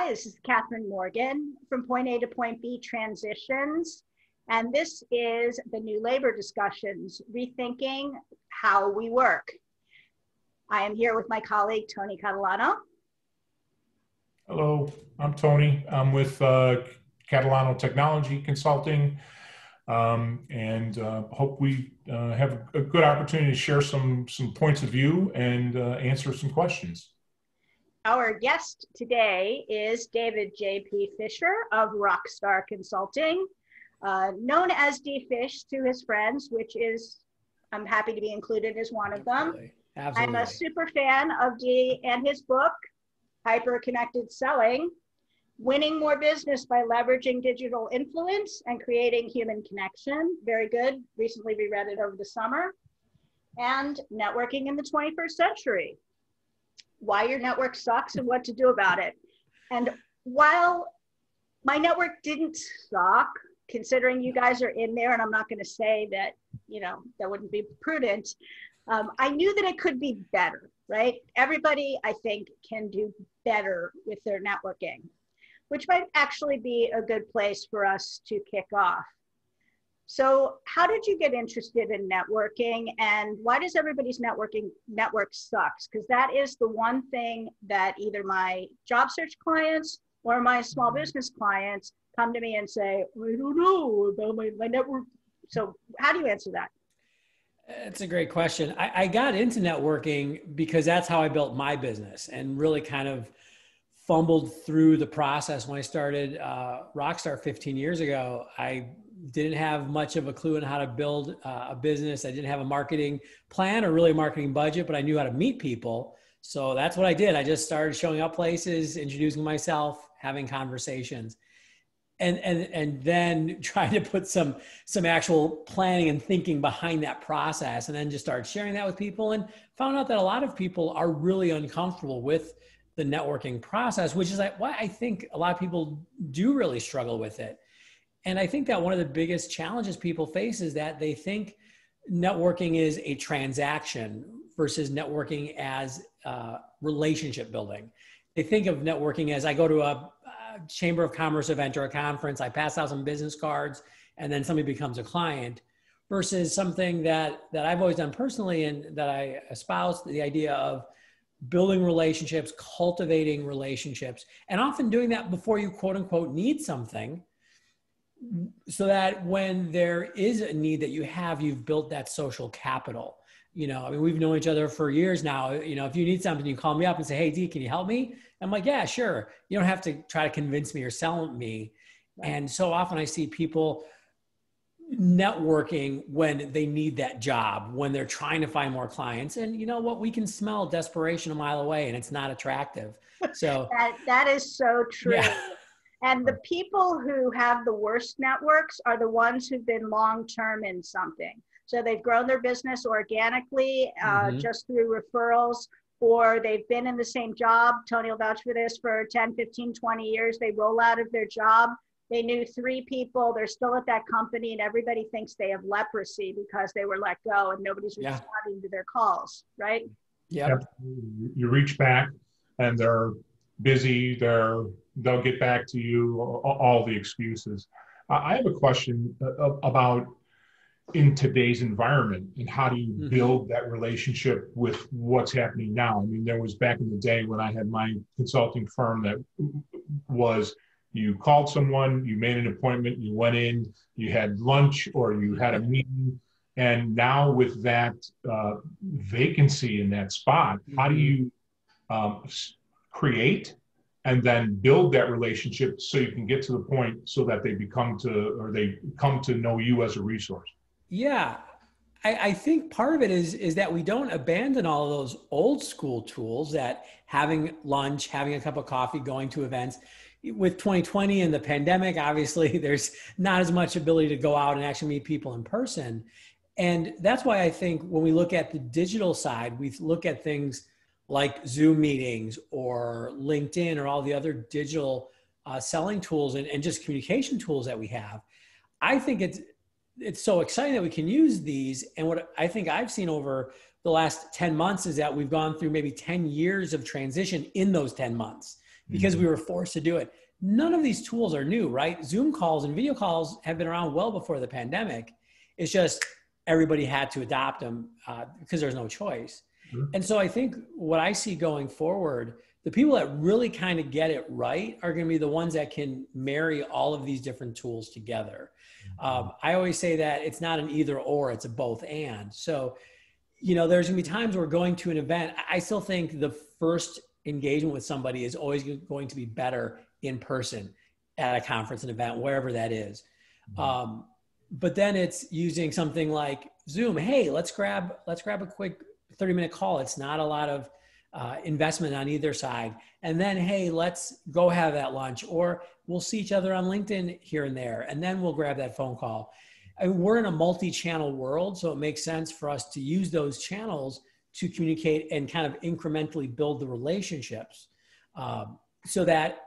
Hi, this is Catherine Morgan from Point A to Point B Transitions. And this is the New Labor Discussions, Rethinking How We Work. I am here with my colleague, Tony Catalano. Hello, I'm Tony. I'm with Catalano Technology Consulting, and hope we have a good opportunity to share some points of view and answer some questions. Our guest today is David J.P. Fisher of Rockstar Consulting, known as D-Fish to his friends, which is, I'm happy to be included as one of them. Absolutely. I'm a super fan of D and his book, Hyper-Connected Selling, Winning More Business by Leveraging Digital Influence and Creating Human Connection. Very good. Recently reread it over the summer. And Networking in the 21st Century, Why Your Network Sucks and What to Do About It. And while my network didn't suck, considering you guys are in there, and I'm not going to say that, that wouldn't be prudent, I knew that it could be better, right? Everybody, I think, can do better with their networking, which might actually be a good place for us to kick off. So how did you get interested in networking, and why does everybody's network sucks? Because that is the one thing that either my job search clients or my small business clients come to me and say, I don't know about my network. So how do you answer that? It's a great question. I got into networking because that's how I built my business and really kind of fumbled through the process. When I started Rockstar 15 years ago, I didn't have much of a clue on how to build a business. I didn't have a marketing plan or really a marketing budget, but I knew how to meet people. So that's what I did. I just started showing up places, introducing myself, having conversations. And then trying to put some actual planning and thinking behind that process, and then just started sharing that with people and found out that a lot of people are really uncomfortable with the networking process, which is why I think a lot of people do really struggle with it. And I think that one of the biggest challenges people face is that they think networking is a transaction versus networking as relationship building. They think of networking as I go to a Chamber of Commerce event or a conference, I pass out some business cards, and then somebody becomes a client, versus something that I've always done personally and that I espouse, the idea of building relationships, cultivating relationships, and often doing that before you quote unquote need something, so that when there is a need that you have, you've built that social capital. We've known each other for years now. If you need something, you call me up and say, hey, D, can you help me? I'm like, yeah, sure. You don't have to try to convince me or sell me. Right. And so often I see people networking when they need that job, when they're trying to find more clients. And you know what? We can smell desperation a mile away, and it's not attractive. So that is so true. Yeah. And the people who have the worst networks are the ones who've been long-term in something. So they've grown their business organically, just through referrals, or they've been in the same job. Tony will vouch for this, for 10, 15, 20 years. They roll out of their job. They knew 3 people. They're still at that company, and everybody thinks they have leprosy because they were let go and nobody's responding to their calls, right? Yep. You reach back and they're busy. They'll get back to you, all the excuses. I have a question about in today's environment, and how do you build that relationship with what's happening now? I mean, there was back in the day when I had my consulting firm that was, you called someone, you made an appointment, you went in, you had lunch or you had a meeting. And now with that vacancy in that spot, how do you create and then build that relationship so you can get to the point so that they come to know you as a resource? Yeah, I think part of it is that we don't abandon all of those old school tools, that having lunch, having a cup of coffee, going to events. With 2020 and the pandemic, obviously there's not as much ability to go out and actually meet people in person. And that's why I think when we look at the digital side, we look at things like Zoom meetings or LinkedIn or all the other digital selling tools and just communication tools that we have. I think it's so exciting that we can use these. And what I think I've seen over the last 10 months is that we've gone through maybe 10 years of transition in those 10 months. because we were forced to do it. None of these tools are new, right? Zoom calls and video calls have been around well before the pandemic. It's just everybody had to adopt them because there's no choice. Mhm. And so I think what I see going forward, the people that really kind of get it right are going to be the ones that can marry all of these different tools together. I always say that it's not an either or, it's a both and. So, you know, there's going to be times where going to an event, I still think the first engagement with somebody is always going to be better in person at a conference, an event, wherever that is. But then it's using something like Zoom. Hey, let's grab a quick 30-minute call. It's not a lot of investment on either side. And then, hey, let's go have that lunch, or we'll see each other on LinkedIn here and there. And then we'll grab that phone call. And we're in a multi-channel world, so it makes sense for us to use those channels to communicate and kind of incrementally build the relationships, so that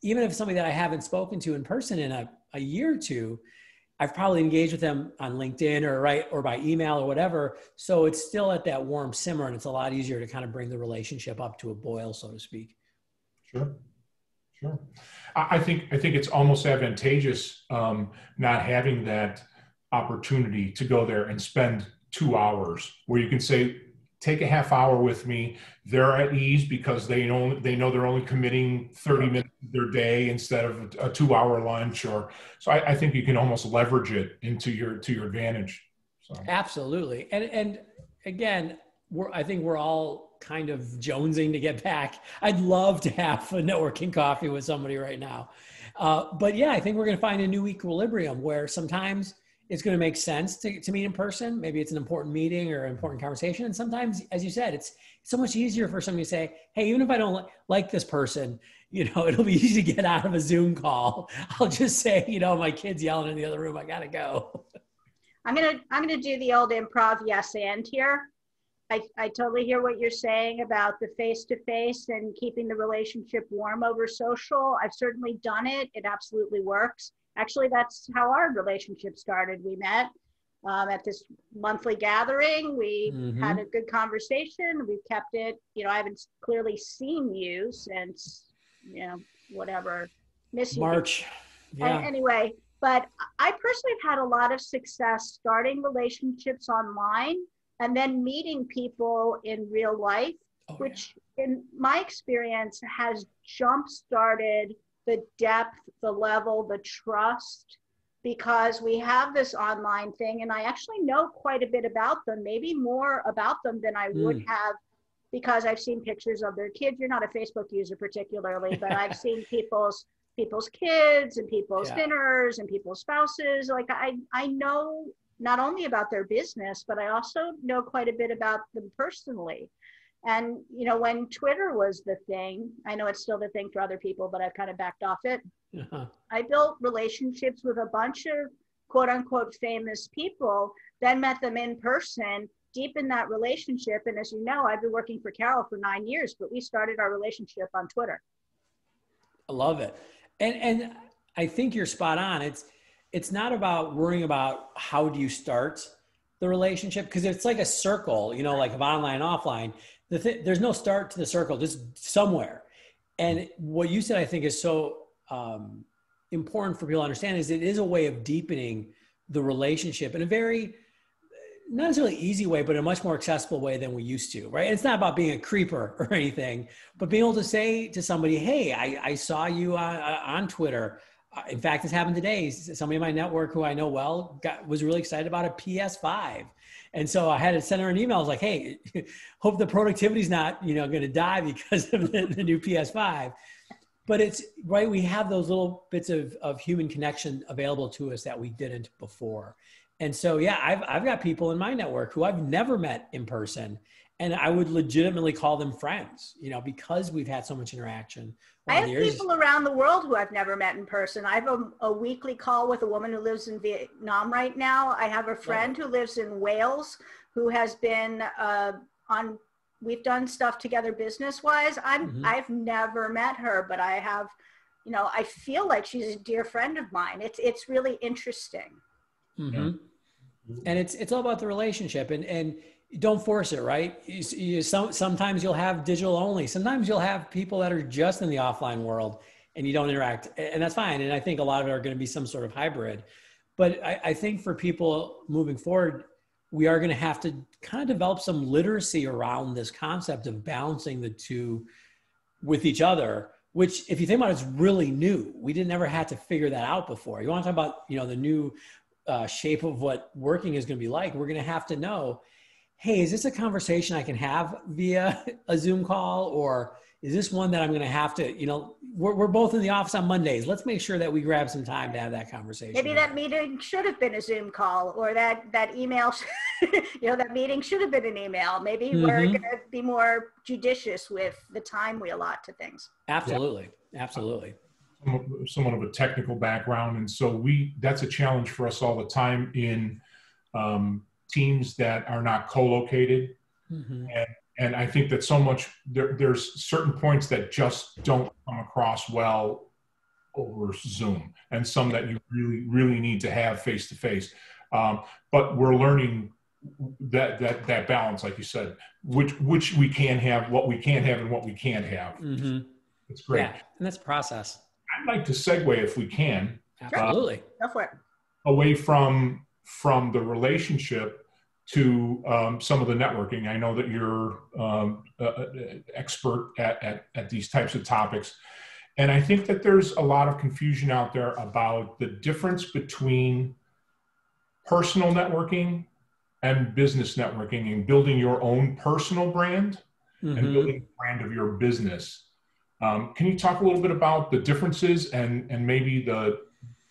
even if somebody that I haven't spoken to in person in a year or two, I've probably engaged with them on LinkedIn or by email or whatever. So it's still at that warm simmer, and it's a lot easier to kind of bring the relationship up to a boil, so to speak. Sure. I think it's almost advantageous not having that opportunity to go there and spend 2 hours where you can say, take a half hour with me. They're at ease because they know they're only committing 30 minutes of their day instead of a 2-hour lunch. So I think you can almost leverage it to your advantage. So. Absolutely. And again, I think we're all kind of jonesing to get back. I'd love to have a networking coffee with somebody right now. But yeah, I think we're going to find a new equilibrium where sometimes it's going to make sense to meet in person. Maybe it's an important meeting or an important conversation. And sometimes, as you said, it's so much easier for somebody to say, hey, even if I don't like this person, you know, it'll be easy to get out of a Zoom call. I'll just say, you know, my kid's yelling in the other room, I got to go. I'm gonna do the old improv yes and here. I totally hear what you're saying about the face-to-face and keeping the relationship warm over social. I've certainly done it. It absolutely works. Actually, that's how our relationship started. We met at this monthly gathering. We had a good conversation. We've kept it, you know, I haven't clearly seen you since, you know, whatever, miss you. March. Yeah. Anyway, but I personally have had a lot of success starting relationships online and then meeting people in real life, which in my experience has jump-started the depth, the level, the trust, because we have this online thing and I actually know quite a bit about them, maybe more about them than I would have because I've seen pictures of their kids. You're not a Facebook user particularly, but I've seen people's kids and people's dinners and people's spouses. Like I know not only about their business, but I also know quite a bit about them personally. And, you know, when Twitter was the thing, I know it's still the thing for other people, but I've kind of backed off it. I built relationships with a bunch of quote unquote famous people, then met them in person, deepened that relationship. And as you know, I've been working for Carol for 9 years, but we started our relationship on Twitter. I love it. And I think you're spot on. It's not about worrying about how do you start the relationship, because it's like a circle, you know, like of online, offline. There's no start to the circle, just somewhere. And what you said, I think, is so important for people to understand is it is a way of deepening the relationship in a very, not necessarily easy way, but a much more accessible way than we used to, right? And it's not about being a creeper or anything, but being able to say to somebody, hey, I saw you on Twitter. In fact, this happened today. Somebody in my network who I know well was really excited about a PS5. And so I had to send her an email. I was like, hey, hope the productivity is not, you know, going to die because of the new PS5. But it's right. We have those little bits of human connection available to us that we didn't before. And so, yeah, I've got people in my network who I've never met in person, and I would legitimately call them friends, you know, because we've had so much interaction. I have people around the world who I've never met in person. I have a weekly call with a woman who lives in Vietnam right now. I have a friend who lives in Wales who has been we've done stuff together business-wise. I've never met her, but I have, you know, I feel like she's a dear friend of mine. It's really interesting. And it's all about the relationship. And don't force it, right? Sometimes you'll have digital only. Sometimes you'll have people that are just in the offline world and you don't interact, and that's fine. And I think a lot of it are going to be some sort of hybrid. But I think for people moving forward, we are going to have to kind of develop some literacy around this concept of balancing the two with each other, which if you think about it, is really new. We didn't ever have to figure that out before. You want to talk about, the new shape of what working is going to be like. We're going to have to know, hey, is this a conversation I can have via a Zoom call, or is this one that I'm going to have to, we're both in the office on Mondays. Let's make sure that we grab some time to have that conversation. Maybe that meeting should have been a Zoom call, or that email, that meeting should have been an email. Maybe we're going to be more judicious with the time we allot to things. Absolutely. Yeah. Absolutely. Somewhat of a technical background. And so that's a challenge for us all the time in teams that are not co-located. And I think that so much, there's certain points that just don't come across well over Zoom, and some that you really, really need to have face-to-face. But we're learning that balance, like you said, which we can have, what we can't have, and what we can't have. It's great. Yeah, and that's process. I'd like to segue, if we can. Absolutely. Go for it. Away from the relationship to some of the networking. I know that you're an expert at these types of topics. And I think that there's a lot of confusion out there about the difference between personal networking and business networking, and building your own personal brand and building the brand of your business. Can you talk a little bit about the differences and maybe the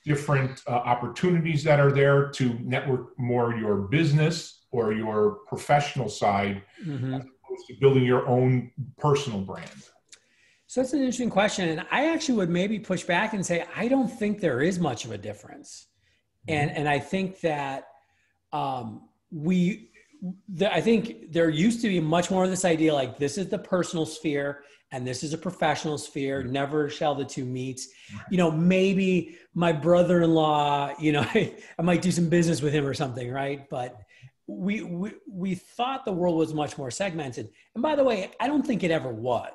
different opportunities that are there to network more your business or your professional side, as opposed to building your own personal brand? So that's an interesting question. And I actually would maybe push back and say, I don't think there is much of a difference. And I think that I think there used to be much more of this idea, like this is the personal sphere and this is a professional sphere. Never shall the two meet. Maybe my brother-in-law, I might do some business with him or something, right? But we thought the world was much more segmented. And by the way, I don't think it ever was.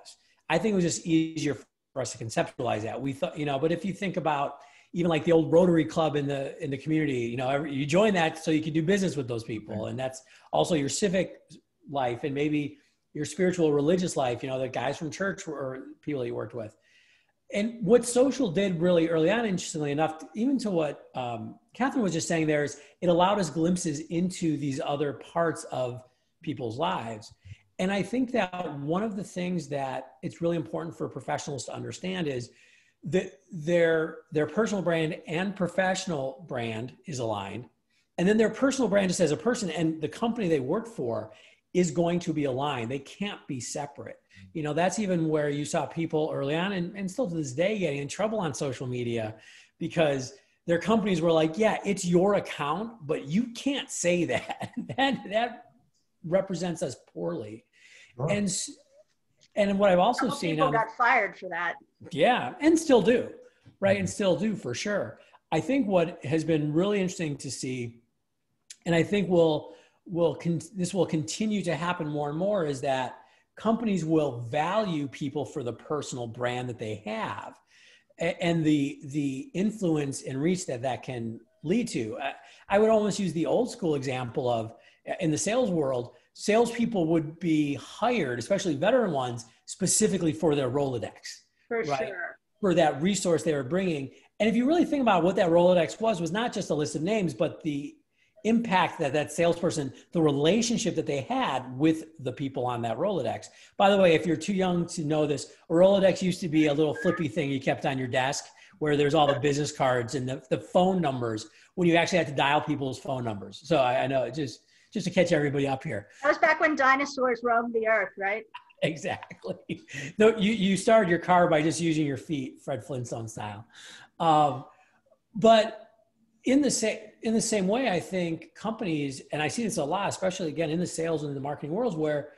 I think it was just easier for us to conceptualize that. We thought, but if you think about even like the old Rotary Club in the community, you join that so you can do business with those people. And that's also your civic life and maybe your spiritual religious life, the guys from church or people you worked with. And what social did really early on, interestingly enough, even to what Catherine was just saying there, is it allowed us glimpses into these other parts of people's lives. And I think that one of the things that it's really important for professionals to understand is that their personal brand and professional brand is aligned. And then their personal brand just as a person and the company they work for is going to be aligned. They can't be separate. That's even where you saw people early on and still to this day getting in trouble on social media because their companies were like, yeah, it's your account, but you can't say that. That represents us poorly. Right. And what I've also seen— people got fired for that. Yeah, and still do, right? And still do for sure. I think what has been really interesting to see, and I think this will continue to happen more and more, is that companies will value people for the personal brand that they have and the influence and reach that can lead to. I would almost use the old school example of, in the sales world, salespeople would be hired, especially veteran ones, specifically for their Rolodex. For right? sure. For that resource they were bringing. And if you really think about what that Rolodex was not just a list of names, but the impact that salesperson, the relationship that they had with the people on that Rolodex. By the way, if you're too young to know this, a Rolodex used to be a little flippy thing you kept on your desk where there's all the business cards and the phone numbers when you actually had to dial people's phone numbers. So I know, just to catch everybody up here. That was back when dinosaurs roamed the earth, right? Exactly. No, you started your car by just using your feet, Fred Flintstone style. But in the same way, I think companies, and I see this a lot, especially again in the sales and the marketing worlds, where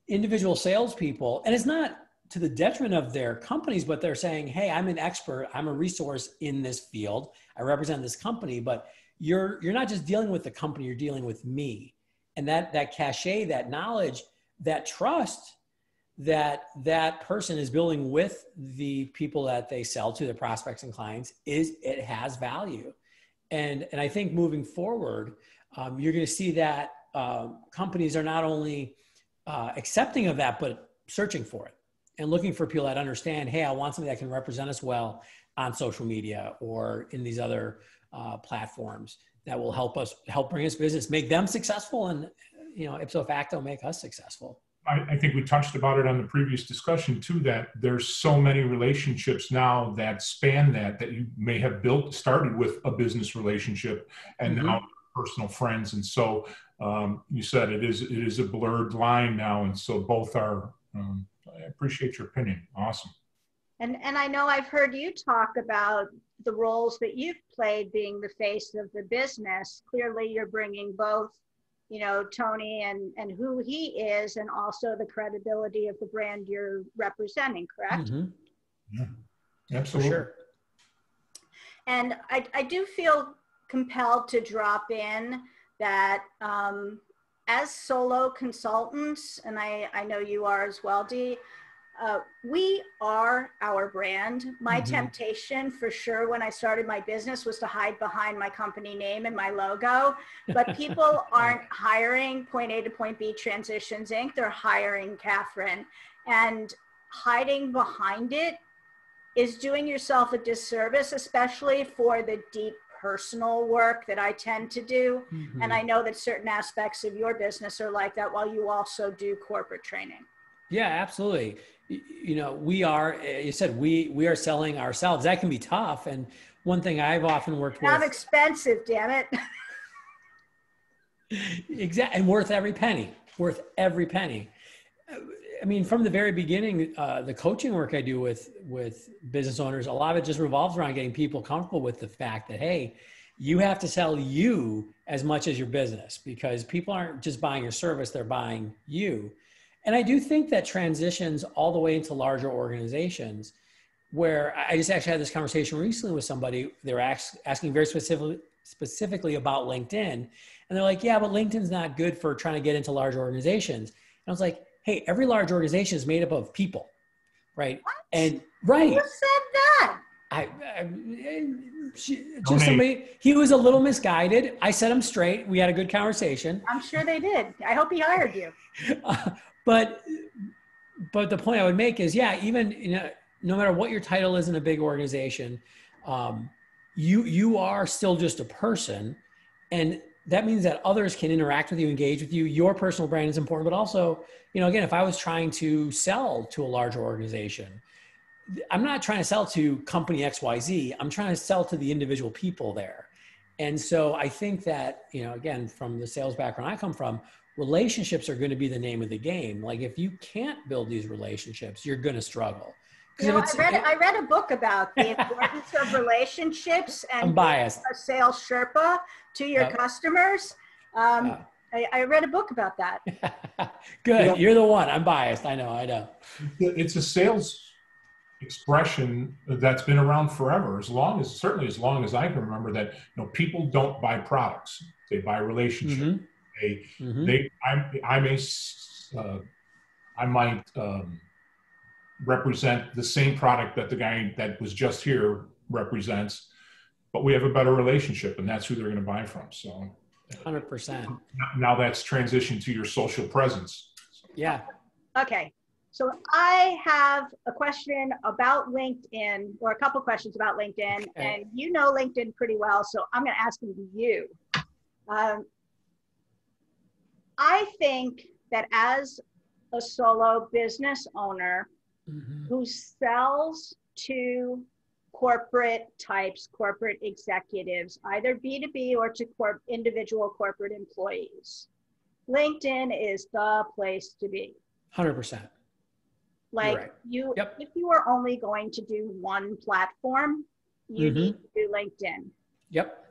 individual salespeople, and it's not to the detriment of their companies, but they're saying, hey, I'm an expert, I'm a resource in this field, I represent this company, but you're not just dealing with the company, you're dealing with me. And that cachet, that knowledge, that trust that that person is building with the people that they sell to, their prospects and clients, it has value. And I think moving forward, you're going to see that companies are not only accepting of that, but searching for it and looking for people that understand, hey, I want somebody that can represent us well on social media or in these other platforms that will help bring us business, make them successful, and ipso facto make us successful. I think we touched about it on the previous discussion too, that there's so many relationships now that span that you may have started with a business relationship and now personal friends. And so you said it is a blurred line now. And so both are, I appreciate your opinion. Awesome. And I know I've heard you talk about the roles that you've played being the face of the business. Clearly you're bringing both, Tony and who he is, and also the credibility of the brand you're representing, correct? Yeah, absolutely. For sure. And I do feel compelled to drop in that as solo consultants, and I know you are as well, Dee, we are our brand. My temptation for sure when I started my business was to hide behind my company name and my logo, but people aren't hiring Point A to Point B Transitions Inc. They're hiring Catherine, and hiding behind it is doing yourself a disservice, especially for the deep personal work that I tend to do. And I know that certain aspects of your business are like that, while you also do corporate training. Yeah, absolutely. We are, you said, we are selling ourselves. That can be tough. And one thing I've often worked with. I'm expensive, damn it. Exactly. And worth every penny. I mean, from the very beginning, the coaching work I do with business owners, a lot of it just revolves around getting people comfortable with the fact that, hey, you have to sell you as much as your business, because people aren't just buying your service, they're buying you. And I do think that transitions all the way into larger organizations, where I just actually had this conversation recently with somebody. They were asking very specifically about LinkedIn. And they're like, yeah, but LinkedIn's not good for trying to get into large organizations. And I was like, hey, every large organization is made up of people, right? What? And right. Who said that? Just somebody, he was a little misguided. I set him straight. We had a good conversation. I'm sure they did. I hope he hired you. But the point I would make is, yeah, even, no matter what your title is in a big organization, you are still just a person. And that means that others can interact with you, engage with you. Your personal brand is important, but also, again, if I was trying to sell to a larger organization, I'm not trying to sell to company XYZ. I'm trying to sell to the individual people there. And so I think that, again, from the sales background I come from, relationships are going to be the name of the game. Like, if you can't build these relationships, you're going to struggle. I read a book about the importance of relationships and I'm biased. A sales Sherpa to your customers. I read a book about that. Good. You're the one. I'm biased. I know. It's a sales expression that's been around forever, certainly as long as I can remember, that people don't buy products, they buy relationships. I might represent the same product that the guy that was just here represents, but we have a better relationship, and that's who they're going to buy from. So 100%. Now that's transitioned to your social presence. Yeah. Okay. So I have a question about LinkedIn, or a couple questions about LinkedIn, and you know LinkedIn pretty well, so I'm going to ask them to you. I think that as a solo business owner who sells to corporate types, corporate executives, either B2B or to individual corporate employees, LinkedIn is the place to be. 100%. Like, right. If you are only going to do one platform, you need to do LinkedIn. Yep.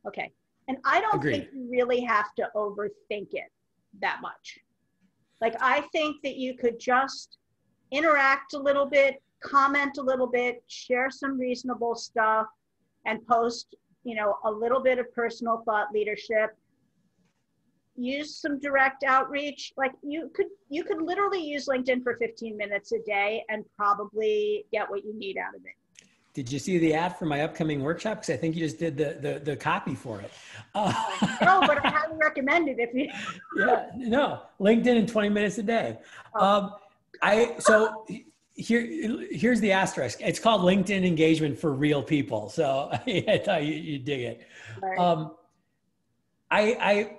Okay. And I don't Agreed. think you really have to overthink it that much. Like, I think that you could just interact a little bit, comment a little bit, share some reasonable stuff, and post, a little bit of personal thought leadership. use some direct outreach. Like you could literally use LinkedIn for 15 minutes a day and probably get what you need out of it. Did you see the ad for my upcoming workshop? Because I think you just did the copy for it. No, but I highly recommend it if you. Yeah, no, LinkedIn in 20 minutes a day. So here's the asterisk. It's called LinkedIn engagement for real people. So I thought you dig it. Right.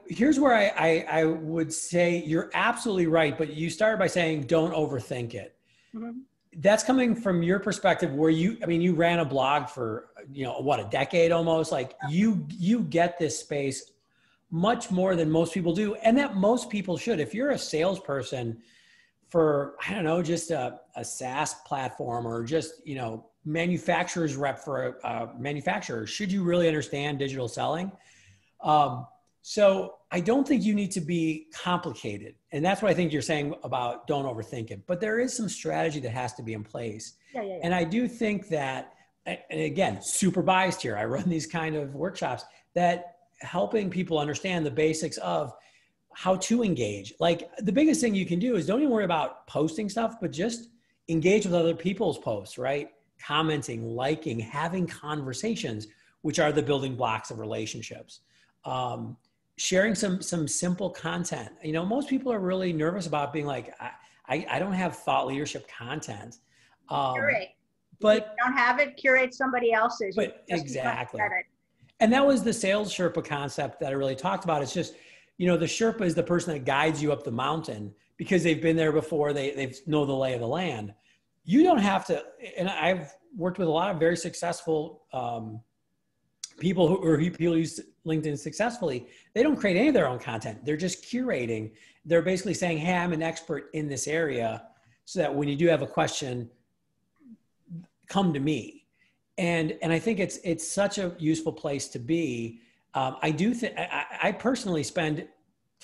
Here's where I would say you're absolutely right, but you started by saying don't overthink it. Mm-hmm. That's coming from your perspective where you ran a blog for, a decade almost. Like you get this space much more than most people do. And that most people should. If you're a salesperson for, I don't know, just a SaaS platform or just, manufacturer's rep for a manufacturer, should you really understand digital selling? So I don't think you need to be complicated. And that's what I think you're saying about don't overthink it. But there is some strategy that has to be in place. Yeah. And I do think that, and again, super biased here, I run these kind of workshops, that helping people understand the basics of how to engage. Like the biggest thing you can do is don't even worry about posting stuff, but just engage with other people's posts, right? Commenting, liking, having conversations, which are the building blocks of relationships. Sharing some simple content. Most people are really nervous about being like, I don't have thought leadership content. Curate. But if you don't have it, curate somebody else's. But exactly. And that was the sales Sherpa concept that I really talked about. It's just, the Sherpa is the person that guides you up the mountain because they've been there before. They know the lay of the land. You don't have to, and I've worked with a lot of very successful people who use LinkedIn successfully. They don't create any of their own content. They're just curating. They're basically saying, hey, I'm an expert in this area, so that when you do have a question, come to me. And I think it's such a useful place to be. I do think I personally spend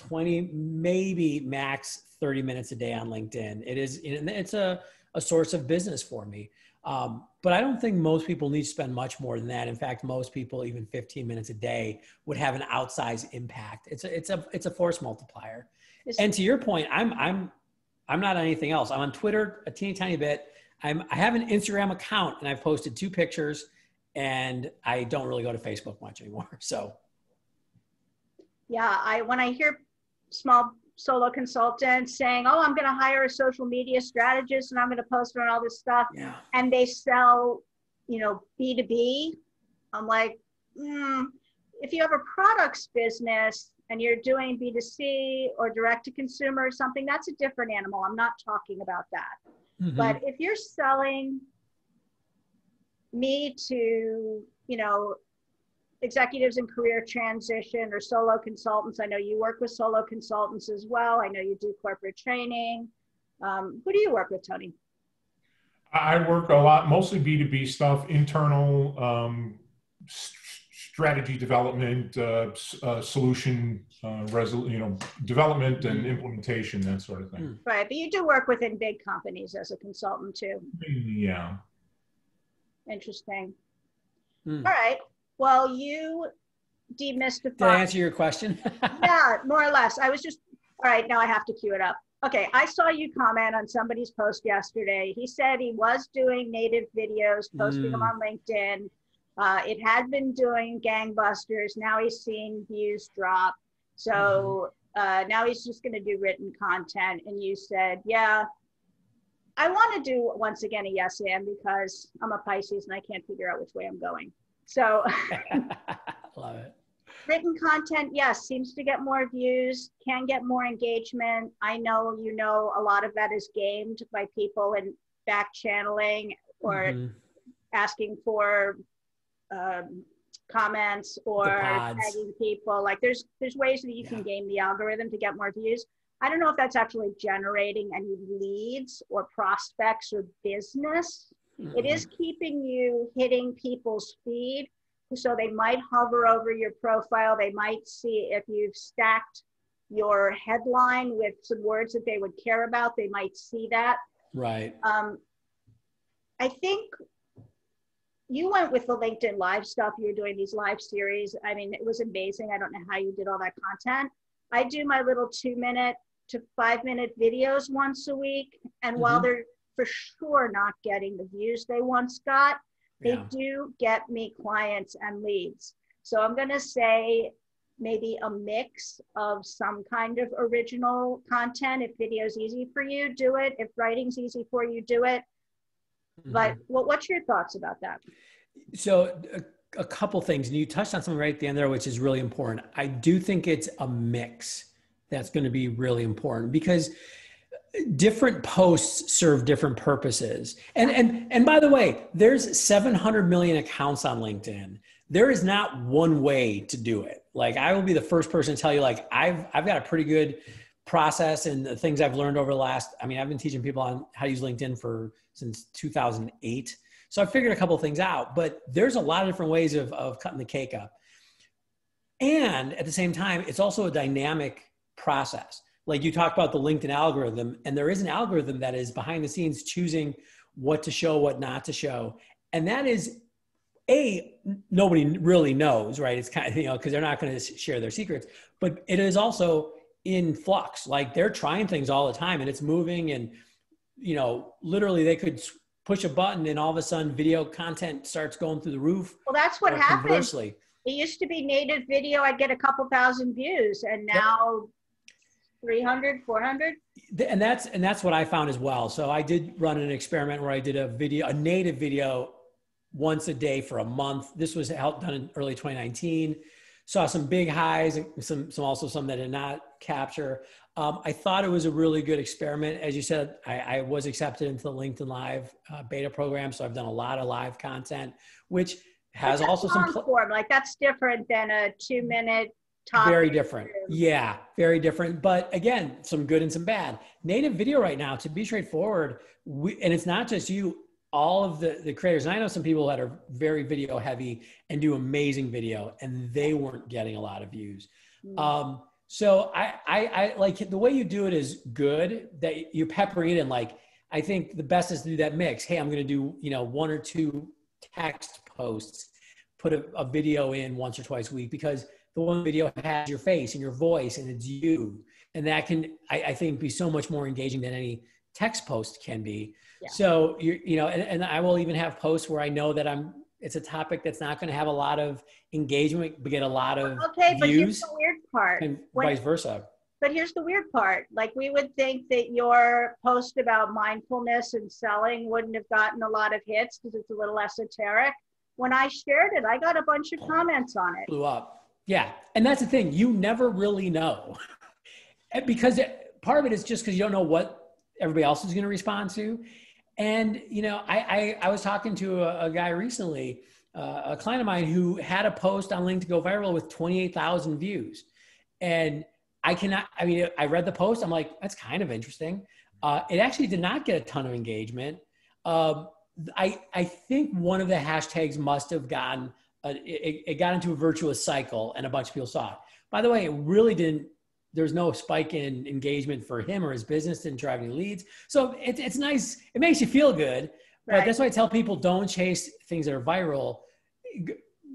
20, maybe max 30 minutes a day on LinkedIn. It's a source of business for me. But I don't think most people need to spend much more than that. In fact, most people, even 15 minutes a day, would have an outsized impact. It's a force multiplier. And to your point, I'm not on anything else. I'm on Twitter a teeny tiny bit. I have an Instagram account and I've posted 2 pictures, and I don't really go to Facebook much anymore. So. Yeah, when I hear small solo consultants saying, oh, I'm going to hire a social media strategist and I'm going to post on all this stuff. Yeah. And they sell, B2B. I'm like, if you have a products business and you're doing B2C or direct to consumer or something, that's a different animal. I'm not talking about that. Mm-hmm. But if you're selling me to, executives in career transition or solo consultants. I know you work with solo consultants as well. I know you do corporate training. Who do you work with, Tony? I work a lot, mostly B2B stuff, internal strategy development, solution development and implementation, that sort of thing. Right, but you do work within big companies as a consultant too. Yeah. Interesting. All right. Well, you demystified. Did I answer your question? Yeah, more or less. I was just, all right, now I have to cue it up. Okay, I saw you comment on somebody's post yesterday. He said he was doing native videos, posting them on LinkedIn. It had been doing gangbusters. Now he's seeing views drop. So now he's just going to do written content. And you said, yeah, I want to do once again a yes and because I'm a Pisces and I can't figure out which way I'm going. So love it. Written content, yes, seems to get more views, can get more engagement. I know, a lot of that is gamed by people and back channeling or asking for comments or tagging people. Like there's ways that you can game the algorithm to get more views. I don't know if that's actually generating any leads or prospects or business. It is keeping you hitting people's feed. So they might hover over your profile. They might see if you've stacked your headline with some words that they would care about. They might see that. Right. I think you went with the LinkedIn Live stuff. You were doing these live series. I mean, it was amazing. I don't know how you did all that content, I do my little 2-minute to 5-minute videos once a week. And while they're for sure not getting the views they once got, they do get me clients and leads. So I'm going to say maybe a mix of some kind of original content. If video's easy for you, do it. If writing's easy for you, do it. But what's your thoughts about that? So a couple things, and you touched on something right at the end there, which is really important. I do think it's a mix that's going to be really important, because different posts serve different purposes. And by the way, there's 700 million accounts on LinkedIn. There is not one way to do it. Like, I will be the first person to tell you, like, I've got a pretty good process, and the things I've learned over the last, I mean, I've been teaching people on how to use LinkedIn since 2008. So I figured a couple of things out, but there's a lot of different ways of cutting the cake up. And at the same time, it's also a dynamic process. Like, you talked about the LinkedIn algorithm, and there is an algorithm that is behind the scenes choosing what to show, what not to show. And that is, nobody really knows, right? It's kind of, because they're not going to share their secrets, but it is also in flux. Like, they're trying things all the time, and it's moving, and, literally they could push a button and all of a sudden video content starts going through the roof. Well, that's what happened. Conversely. It used to be native video. I'd get a couple thousand views, and now 300, 400. And that's what I found as well. So I did run an experiment where I did a native video once a day for a month. This was done in early 2019. Saw some big highs, also some that did not capture. I thought it was a really good experiment. As you said, I was accepted into the LinkedIn Live beta program. So I've done a lot of live content, which has also some form. Like, that's different than a 2-minute topic. Very different. Yeah, very different. But again, some good and some bad. Native video right now, to be straightforward, and it's not just you, all of the creators. And I know some people that are very video heavy and do amazing video, and they weren't getting a lot of views. So I like the way you do it is good, that you're peppering it in. Like, I think the best is to do that mix. Hey, I'm going to do, 1 or 2 text posts, put a video in once or twice a week, because the one video has your face and your voice and it's you. And that can, I think, be so much more engaging than any text post can be. Yeah. So, and I will even have posts where I know that it's a topic that's not going to have a lot of engagement, but get a lot of views. But here's the weird part. And vice versa. But here's the weird part. Like, we would think that your post about mindfulness and selling wouldn't have gotten a lot of hits because it's a little esoteric. When I shared it, I got a bunch of comments on it. Blew up. Yeah. And that's the thing. You never really know. Because part of it is just because you don't know what everybody else is going to respond to. And, I was talking to a guy recently, a client of mine, who had a post on LinkedIn go viral with 28,000 views. And I read the post. I'm like, that's kind of interesting. It actually did not get a ton of engagement. I think one of the hashtags must have gotten, it got into a virtuous cycle, and a bunch of people saw it. By the way, it really didn't. There's no spike in engagement for him or his business, didn't drive any leads. So it's nice. It makes you feel good. Right. But that's why I tell people, don't chase things that are viral.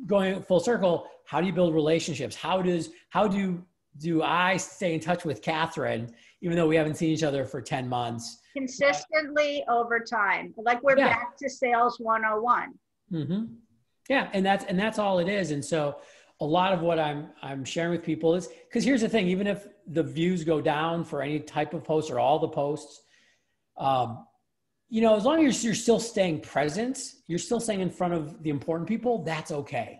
Going full circle, how do you build relationships? How do I stay in touch with Catherine, even though we haven't seen each other for 10 months? Consistently over time. Like, we're back to sales 101. Mm-hmm. Yeah. And that's all it is. And so a lot of what I'm sharing with people is, because here's the thing, even if the views go down for any type of post or all the posts, as long as you're still staying present, you're still staying in front of the important people, that's okay.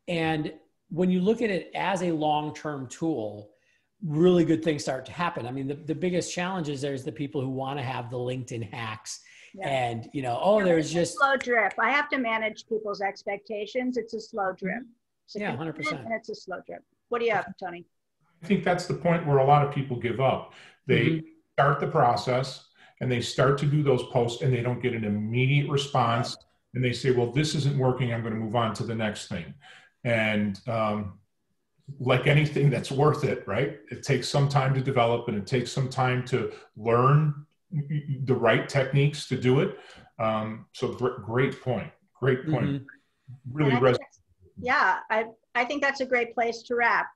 And when you look at it as a long-term tool, really good things start to happen. I mean, the biggest challenge is there's the people who want to have the LinkedIn hacks. Yeah. And, there's just slow drip. I have to manage people's expectations. It's a slow drip. Yeah, 100%. And it's a slow drip. What do you have, Tony? I think that's the point where a lot of people give up. They start the process and they start to do those posts, and they don't get an immediate response. And they say, well, this isn't working. I'm going to move on to the next thing. And like anything that's worth it, right? It takes some time to develop, and it takes some time to learn the right techniques to do it. So great point. Great point. Really resonates. Yeah, I think that's a great place to wrap.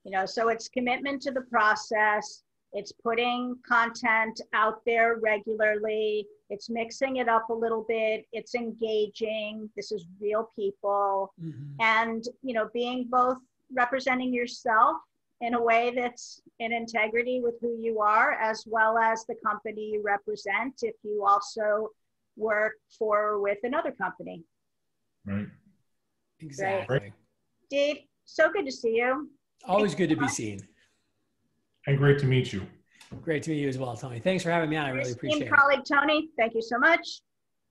You know, so it's commitment to the process. It's putting content out there regularly. It's mixing it up a little bit. It's engaging. This is real people. And, you know, being both representing yourself in a way that's in integrity with who you are, as well as the company you represent if you also work for or with another company. Right. Exactly. Right. Steve, so good to see you. Always good to be seen. And great to meet you. Great to meet you as well, Tony. Thanks for having me on. I really appreciate it. Colleague Tony, thank you so much.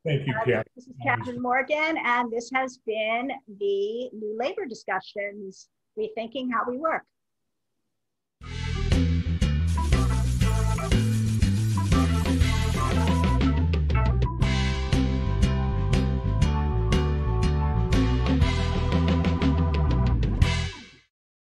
Thank you, Kat. This is Catherine Morgan, and this has been the New Labor Discussions, Rethinking How We Work.